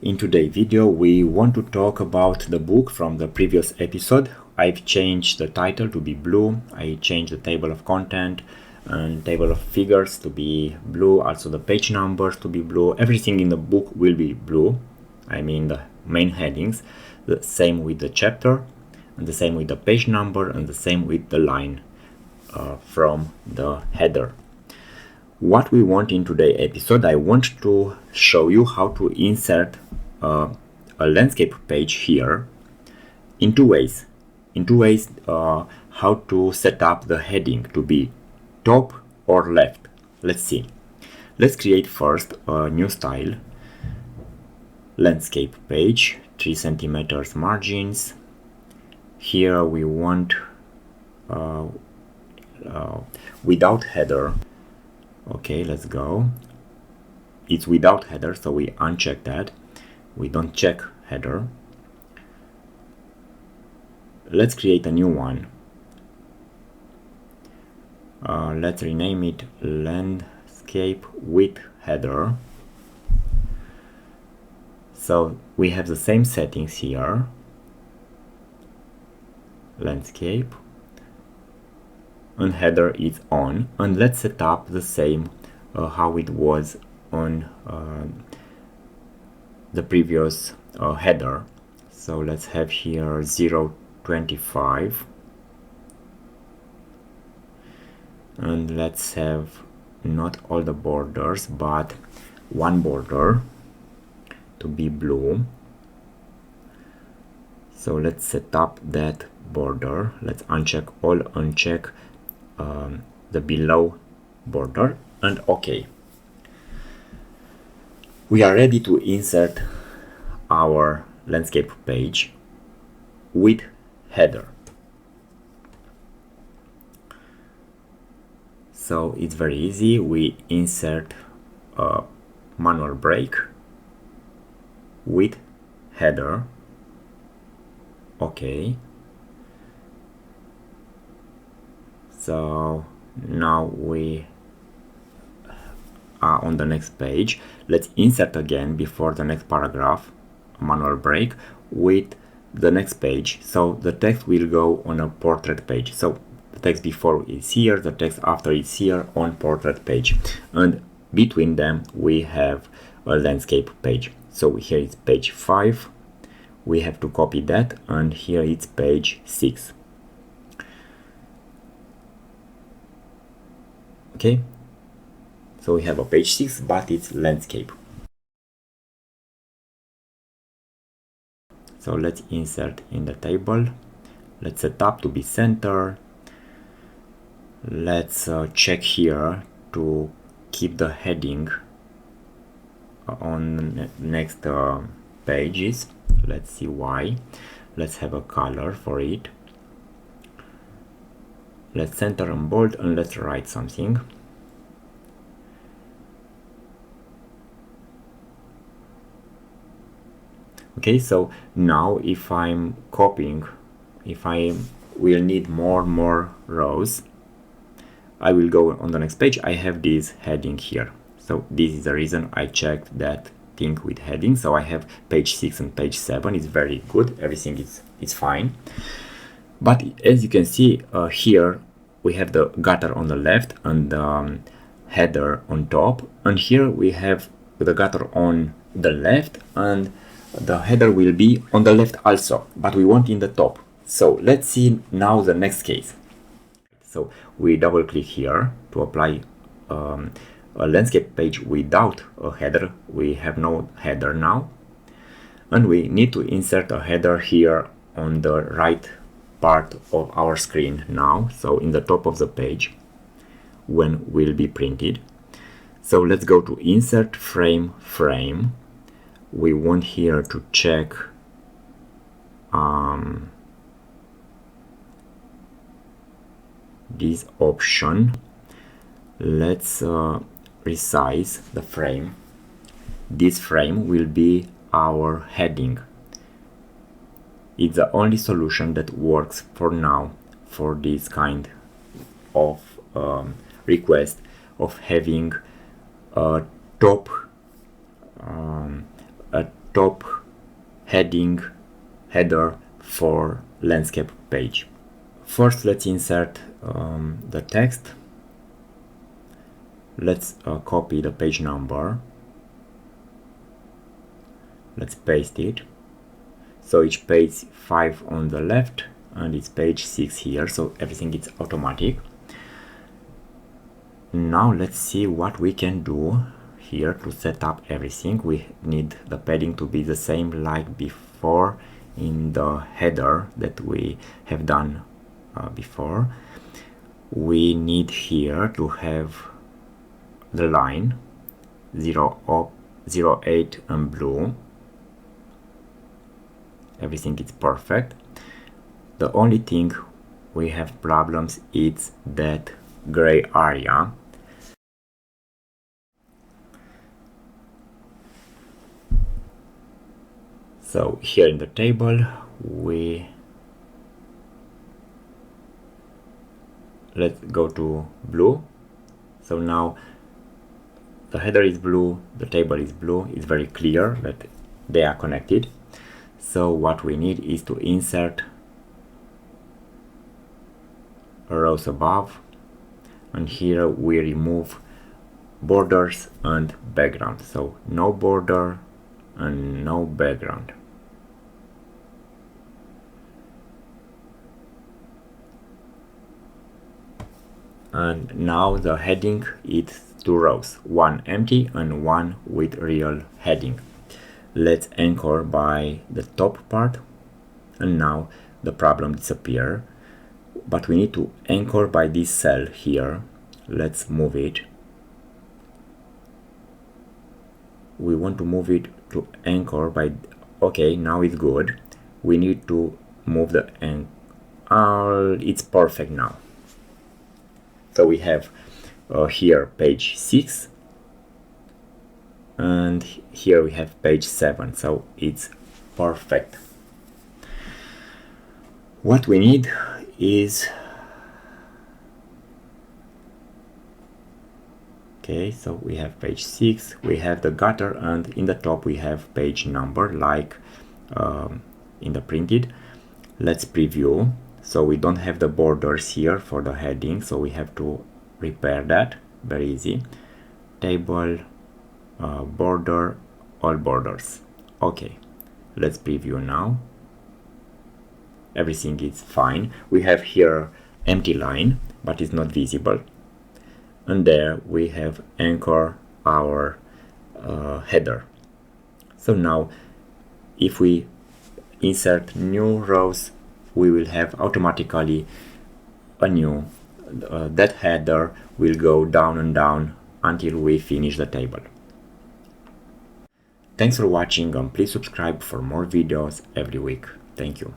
In today's video we want to talk about the book from the previous episode. I've changed the title to be blue, I changed the table of content and table of figures to be blue, also the page numbers to be blue. Everything in the book will be blue, I mean the main headings. The same with the chapter, and the same with the page number, and the same with the line from the header. What we want in today's episode, I want to show you how to insert a landscape page here in two ways. How to set up the heading to be top or left. Let's see. Let's create first a new style. Landscape page, 3 centimeters margins. Here we want without header. Okay, let's go. It's without header, so we uncheck that. We don't check header. Let's create a new one. Let's rename it landscape with header. So we have the same settings here. Landscape. And header is on, and let's set up the same how it was on the previous header. So let's have here 0.25 and let's have not all the borders but one border to be blue. So let's set up that border. Let's uncheck all, uncheck the below border, and OK. We are ready to insert our landscape page with header. So it's very easy. We insert a manual break with header. OK. So now we are on the next page. Let's insert again before the next paragraph, manual break, with the next page. So the text will go on a portrait page. So the text before is here, the text after is here on portrait page. And between them we have a landscape page. So here is page 5. We have to copy that, and here it's page 6. Okay, so we have a page 6, but it's landscape. So let's insert in the table. Let's set up to be center. Let's check here to keep the heading on next pages. Let's see why. Let's have a color for it. Let's center and bold, and let's write something. Okay, so now if I'm copying, if I will need more rows, I will go on the next page. I have this heading here. So this is the reason I checked that thing with heading. So I have page 6 and page 7. It's very good. Everything is fine. But as you can see here, we have the gutter on the left and the header on top. And here we have the gutter on the left, and the header will be on the left also, but we want in the top. So let's see now the next case. So we double click here to apply a landscape page without a header. We have no header now, and we need to insert a header here on the right part of our screen now, so in the top of the page when will be printed. So let's go to insert frame. We want here to check this option. Let's resize the frame. This frame will be our heading. It's the only solution that works for now for this kind of request of having a top top header for landscape page. First, let's insert the text. Let's copy the page number. Let's paste it. So it's page 5 on the left and it's page 6 here, so everything is automatic. Now let's see what we can do here to set up everything. We need the padding to be the same like before in the header that we have done before. We need here to have the line 08 and blue. Everything is perfect. The only thing we have problems is that gray area. So here in the table let's go to blue. So now the header is blue, the table is blue. It's very clear that they are connected. So what we need is to insert rows above, and here we remove borders and background. So no border and no background. And now the heading is 2 rows, one empty and one with real heading. Let's anchor by the top part, and now the problem disappears. But we need to anchor by this cell here. Let's move it. We want to move it to anchor by, okay, now it's good. We need to move the anchor. It's perfect now. So we have here page 6. And here we have page 7, so it's perfect. What we need is, okay, so we have page 6, we have the gutter, and in the top we have page number like in the printed. Let's preview. So we don't have the borders here for the heading, so we have to repair that. Very easy. Table, border, all borders. Okay, let's preview now. Everything is fine. We have here empty line, but it's not visible. And there we have anchor our header. So now if we insert new rows, we will have automatically a new, that header will go down and down until we finish the table. Thanks for watching, and please subscribe for more videos every week. Thank you.